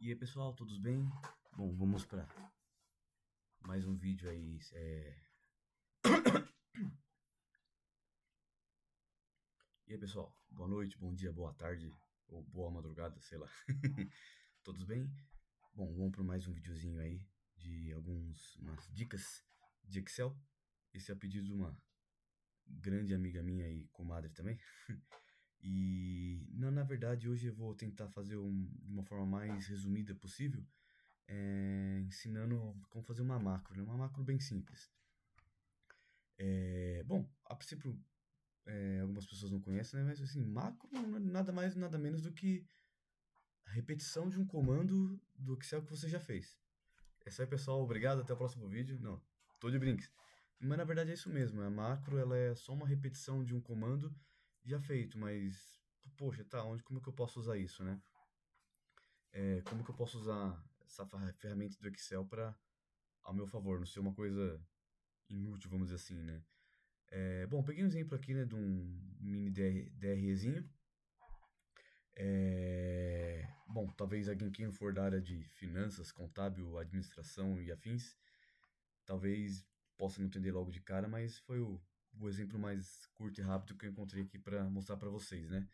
E aí pessoal, todos bem? Bom, vamos para mais um vídeo aí. E aí pessoal, boa noite, bom dia, boa tarde ou boa madrugada, sei lá. Todos bem? Bom, vamos para mais um videozinho aí de umas dicas de Excel. Esse é a pedido de uma grande amiga minha e comadre também. E não, na verdade hoje eu vou tentar fazer de uma forma mais resumida possível, ensinando como fazer uma macro, né? Uma macro bem simples. Bom, a princípio, algumas pessoas não conhecem, né? Mas assim, macro não é nada mais, nada menos do que a repetição de um comando do Excel que você já fez. É isso aí, pessoal. Obrigado. Até o próximo vídeo. Não, tô de brinks. Mas na verdade é isso mesmo. A macro, ela é só uma repetição de um comando já feito. Mas, poxa, tá, como que eu posso usar isso, né? Como que eu posso usar essa ferramenta do Excel para ao meu favor, não ser uma coisa inútil, vamos dizer assim, né? Bom, peguei um exemplo aqui, né, de um mini DREzinho. Bom, talvez alguém que não for da área de finanças, contábil, administração e afins, talvez possa não entender logo de cara, mas foi o exemplo mais curto e rápido que eu encontrei aqui para mostrar para vocês, né?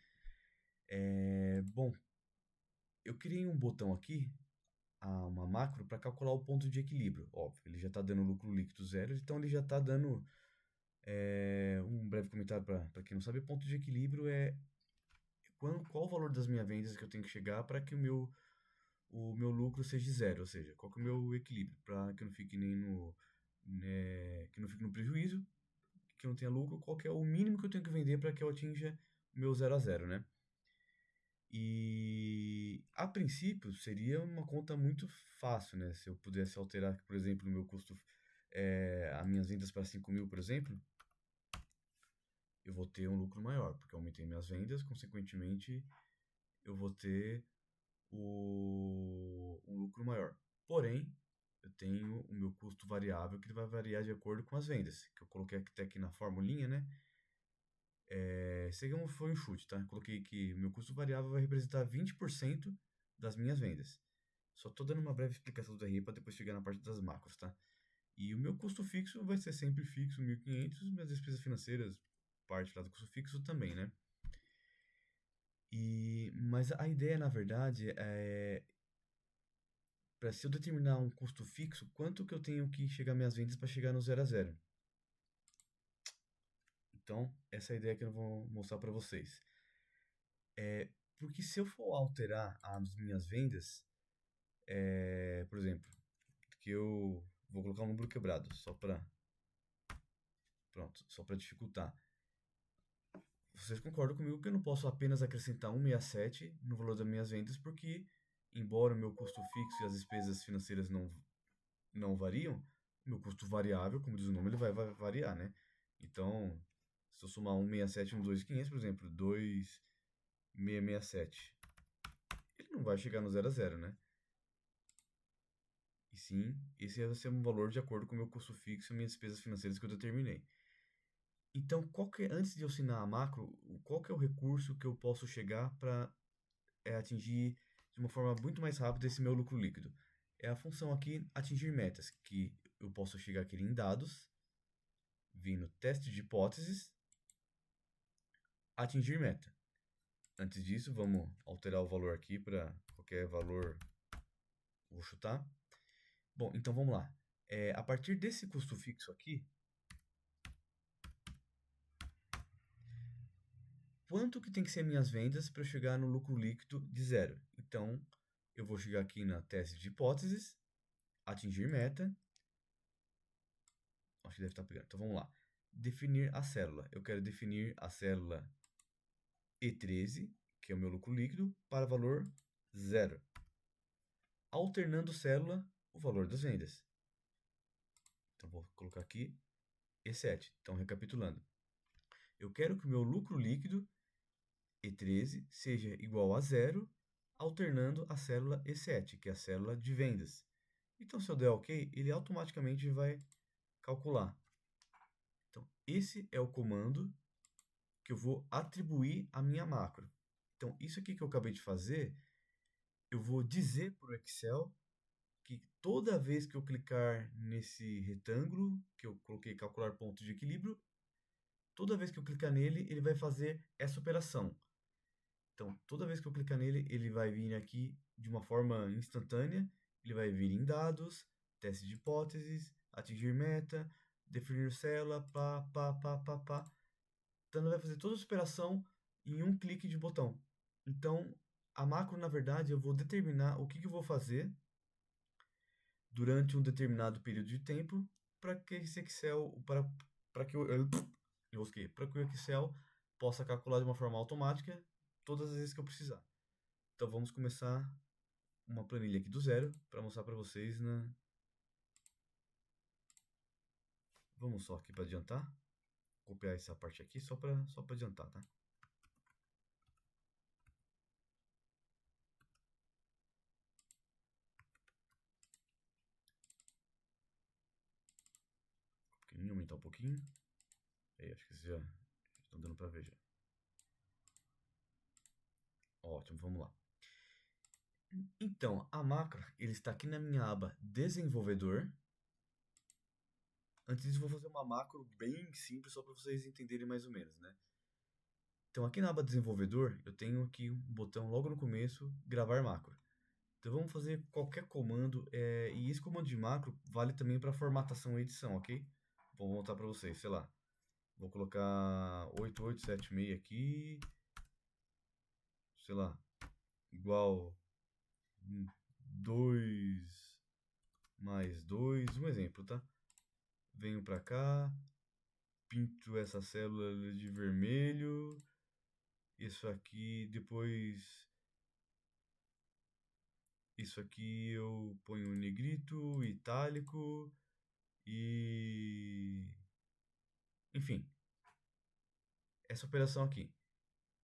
Bom, eu criei um botão aqui, uma macro, para calcular o ponto de equilíbrio. Óbvio, ele já está dando lucro líquido zero, então ele já está dando um breve comentário para quem não sabe. Ponto de equilíbrio é qual o valor das minhas vendas que eu tenho que chegar para que o meu lucro seja zero, ou seja, qual que é o meu equilíbrio, para que eu não fique que eu não fique no prejuízo, que eu não tenha lucro, qual que é o mínimo que eu tenho que vender para que eu atinja o meu 0 a 0, né? E a princípio seria uma conta muito fácil, né? Se eu pudesse alterar, por exemplo, o meu custo, as minhas vendas para 5 mil, por exemplo, eu vou ter um lucro maior, porque eu aumentei minhas vendas, consequentemente eu vou ter um lucro maior. Porém, eu tenho o meu custo variável que vai variar de acordo com as vendas, que eu coloquei até aqui na formulinha, né? Esse aqui foi um chute, tá? Eu coloquei que o meu custo variável vai representar 20% das minhas vendas. Só estou dando uma breve explicação do RI para depois chegar na parte das macros, tá? E o meu custo fixo vai ser sempre fixo, 1.500, minhas despesas financeiras, parte lá do custo fixo também, né? Mas a ideia, na verdade, para se eu determinar um custo fixo, quanto que eu tenho que chegar minhas vendas para chegar no 0 a 0. Então, essa é a ideia que eu vou mostrar para vocês. Porque se eu for alterar as minhas vendas, por exemplo, que eu vou colocar um número quebrado, só para dificultar. Vocês concordam comigo que eu não posso apenas acrescentar 167 no valor das minhas vendas, porque, embora o meu custo fixo e as despesas financeiras não variam, o meu custo variável, como diz o nome, ele vai variar, né? Então, se eu somar 167 no 2.500, por exemplo, 2.667, ele não vai chegar no 0 a 0, né? E sim, esse vai ser um valor de acordo com o meu custo fixo e minhas despesas financeiras que eu determinei. Então, antes de eu assinar a macro, qual que é o recurso que eu posso chegar para atingir de uma forma muito mais rápida esse meu lucro líquido? É a função aqui atingir metas, que eu posso chegar aqui em dados, vir no teste de hipóteses, atingir meta. Antes disso, vamos alterar o valor aqui para qualquer valor, vou chutar. Bom, então vamos lá. A partir desse custo fixo aqui, quanto que tem que ser minhas vendas para eu chegar no lucro líquido de zero? Então, eu vou chegar aqui na teste de hipóteses, atingir meta. Acho que deve estar pegando. Então vamos lá. Definir a célula. Eu quero definir a célula E13, que é o meu lucro líquido, para valor zero. Alternando célula, o valor das vendas. Então vou colocar aqui E7. Então, recapitulando. Eu quero que o meu lucro líquido E13 seja igual a zero, alternando a célula E7, que é a célula de vendas. Então, se eu der OK, ele automaticamente vai calcular. Então, esse é o comando que eu vou atribuir à minha macro. Então, isso aqui que eu acabei de fazer eu vou dizer para o Excel que toda vez que eu clicar nesse retângulo, que eu coloquei calcular ponto de equilíbrio, toda vez que eu clicar nele, ele vai fazer essa operação. Então, toda vez que eu clicar nele, ele vai vir aqui de uma forma instantânea, ele vai vir em dados, teste de hipóteses, atingir meta, definir célula, pá, pá, pá, pá, pá. Então, ele vai fazer toda essa operação em um clique de botão. Então, a macro, na verdade, eu vou determinar o que eu vou fazer durante um determinado período de tempo para que esse Excel, para que para que o Excel possa calcular de uma forma automática todas as vezes que eu precisar. Então vamos começar uma planilha aqui do zero para mostrar para vocês Vamos só aqui para adiantar, copiar essa parte aqui só para adiantar, tá? Pequenininho, aumentar um pouquinho. Aí, acho que vocês já estão dando para ver já. Ótimo, vamos lá. Então, a macro, ele está aqui na minha aba desenvolvedor. Antes disso, vou fazer uma macro bem simples, só para vocês entenderem mais ou menos, né? Então, aqui na aba desenvolvedor, eu tenho aqui um botão logo no começo, gravar macro. Então, vamos fazer qualquer comando, e esse comando de macro vale também para formatação e edição, ok? Vou voltar para vocês, sei lá. Vou colocar 8876 aqui, sei lá, igual 2 mais 2, um exemplo, tá? Venho para cá, pinto essa célula de vermelho, isso aqui, depois isso aqui eu ponho negrito, itálico e... Enfim, essa operação aqui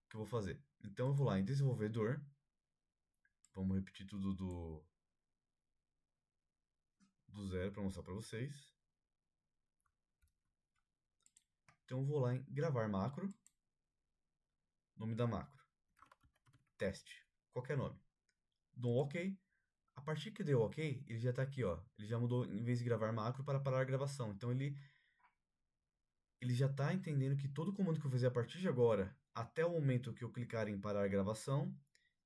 que eu vou fazer. Então eu vou lá em desenvolvedor, vamos repetir tudo do zero para mostrar para vocês. Então eu vou lá em gravar macro, nome da macro, teste, qualquer nome. Dou um OK. A partir que deu OK, ele já está aqui, ó. Ele já mudou, em vez de gravar macro, para parar a gravação. Então ele já está entendendo que todo comando que eu fizer a partir de agora, até o momento que eu clicar em parar a gravação,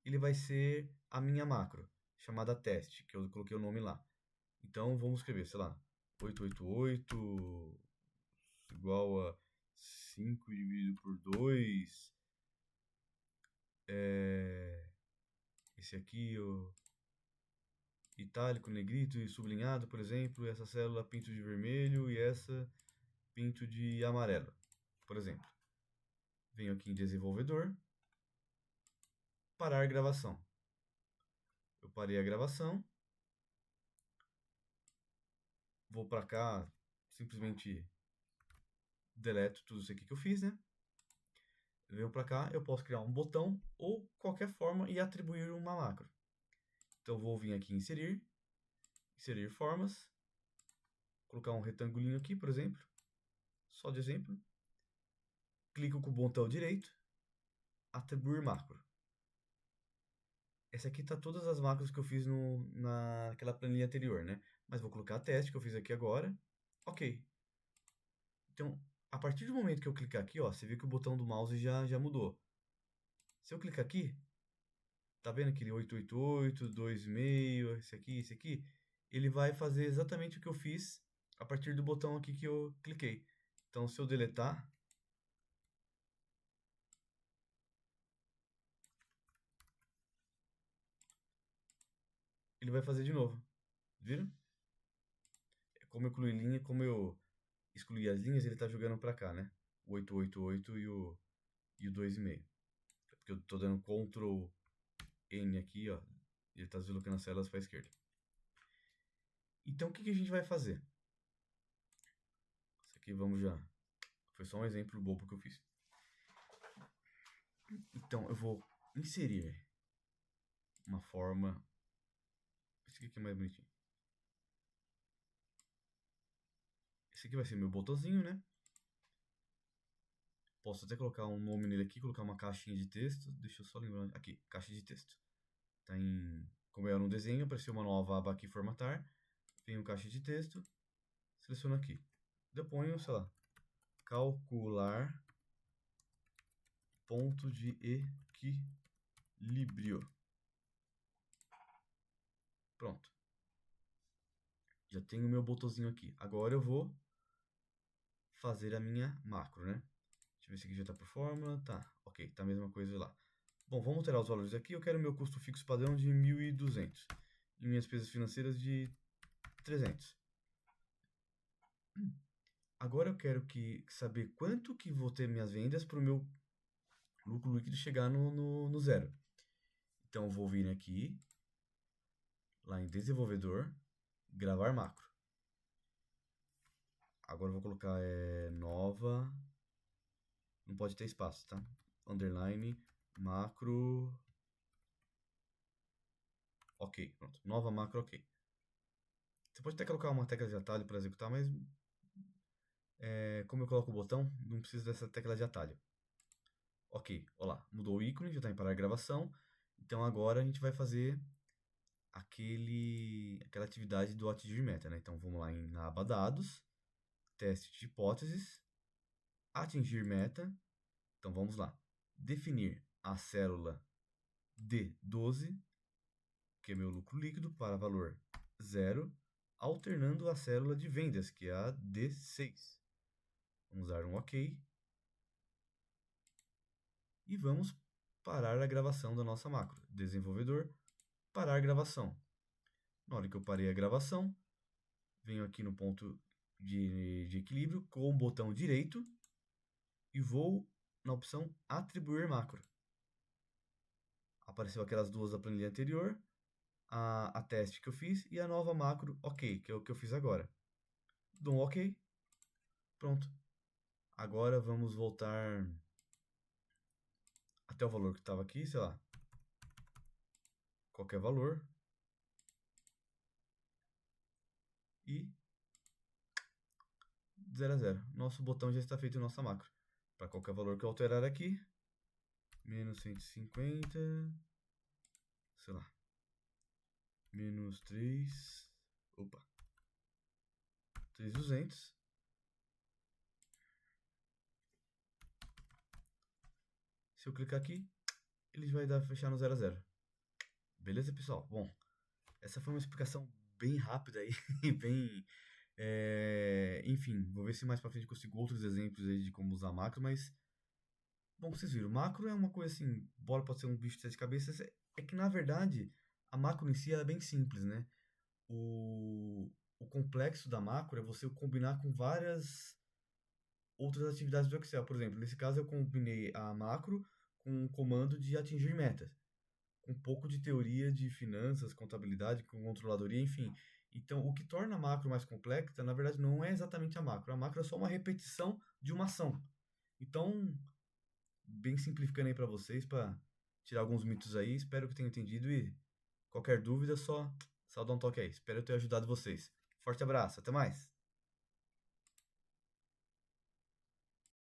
ele vai ser a minha macro, chamada teste, que eu coloquei o nome lá. Então vamos escrever, sei lá, 888 igual a 5 dividido por 2. Esse aqui, o itálico, negrito e sublinhado, por exemplo, essa célula pinto de vermelho e essa pinto de amarelo, por exemplo. Venho aqui em desenvolvedor, parar gravação. Eu parei a gravação, vou para cá, simplesmente deleto tudo isso aqui que eu fiz, né? Eu venho para cá, eu posso criar um botão ou qualquer forma e atribuir uma macro. Então vou vir aqui em inserir formas, colocar um retangulinho aqui, por exemplo, só de exemplo. Clico com o botão direito, atribuir macro. Essa aqui tá todas as macros que eu fiz naquela planilha anterior, né? Mas vou colocar a teste que eu fiz aqui agora. Ok. Então, a partir do momento que eu clicar aqui, ó, você vê que o botão do mouse já mudou. Se eu clicar aqui, tá vendo aquele 888, 2,5, esse aqui? Ele vai fazer exatamente o que eu fiz a partir do botão aqui que eu cliquei. Então, se eu deletar, ele vai fazer de novo. Viram? Como eu excluí linha, como eu excluí as linhas, ele tá jogando para cá, né? O 888 e o 2,5. Porque eu tô dando Ctrl N aqui, ó. Ele tá deslocando as células para a esquerda. Então, o que a gente vai fazer? Isso aqui vamos já. Foi só um exemplo bobo que eu fiz. Então, eu vou inserir uma forma. Esse aqui é mais bonitinho. Esse aqui vai ser meu botãozinho, né? Posso até colocar um nome nele aqui, colocar uma caixinha de texto. Deixa eu só lembrar. Aqui, caixa de texto. Como era um desenho, apareceu uma nova aba aqui, formatar. Venho caixa de texto, seleciono aqui. Deponho, sei lá, calcular ponto de equilíbrio. Pronto. Já tenho o meu botãozinho aqui. Agora eu vou fazer a minha macro, né? Deixa eu ver se aqui já está por fórmula. Tá, ok, tá a mesma coisa lá. Bom, vamos alterar os valores aqui. Eu quero meu custo fixo padrão de 1.200 e minhas despesas financeiras de 300. Agora eu quero saber quanto que vou ter minhas vendas para o meu lucro líquido chegar no zero. Então eu vou vir aqui, lá em desenvolvedor, gravar macro. Agora eu vou colocar nova, não pode ter espaço, tá? Underline, macro, ok, pronto. Nova macro, ok. Você pode até colocar uma tecla de atalho para executar, mas como eu coloco o botão, não precisa dessa tecla de atalho. Ok, olá, mudou o ícone, já está em parar a gravação. Então agora a gente vai fazer aquela atividade do atingir meta, né? Então vamos lá na aba dados, teste de hipóteses, atingir meta. Então vamos lá, definir a célula D12, que é meu lucro líquido, para valor 0, alternando a célula de vendas, que é a D6. Vamos dar um OK. E vamos parar a gravação da nossa macro. Desenvolvedor, parar gravação. Na hora que eu parei a gravação, venho aqui no ponto de equilíbrio com o botão direito e vou na opção atribuir macro. Apareceu aquelas duas da planilha anterior, a teste que eu fiz e a nova macro OK, que é o que eu fiz agora. Dou um OK. Pronto. Agora vamos voltar até o valor que estava aqui, sei lá, qualquer valor. E 0 a 0. Nosso botão já está feito em nossa macro. Para qualquer valor que eu alterar aqui, menos 150, sei lá, menos 3, opa, 3.200. Se eu clicar aqui, ele vai fechar no 0 a 0. Beleza, pessoal? Bom, essa foi uma explicação bem rápida aí, bem... enfim, vou ver se mais pra frente consigo outros exemplos aí de como usar macro, mas... Bom, vocês viram, macro é uma coisa assim, embora pode ser um bicho de sete cabeças, é que na verdade a macro em si é bem simples, né? O complexo da macro é você combinar com várias outras atividades do Excel. Por exemplo, nesse caso eu combinei a macro com o comando de atingir metas, com um pouco de teoria de finanças, contabilidade, com controladoria, enfim. Então, o que torna a macro mais complexa, na verdade, não é exatamente a macro. A macro é só uma repetição de uma ação. Então, bem simplificando aí para vocês, para tirar alguns mitos aí, espero que tenham entendido e qualquer dúvida, só dá um toque aí. Espero ter ajudado vocês. Forte abraço, até mais!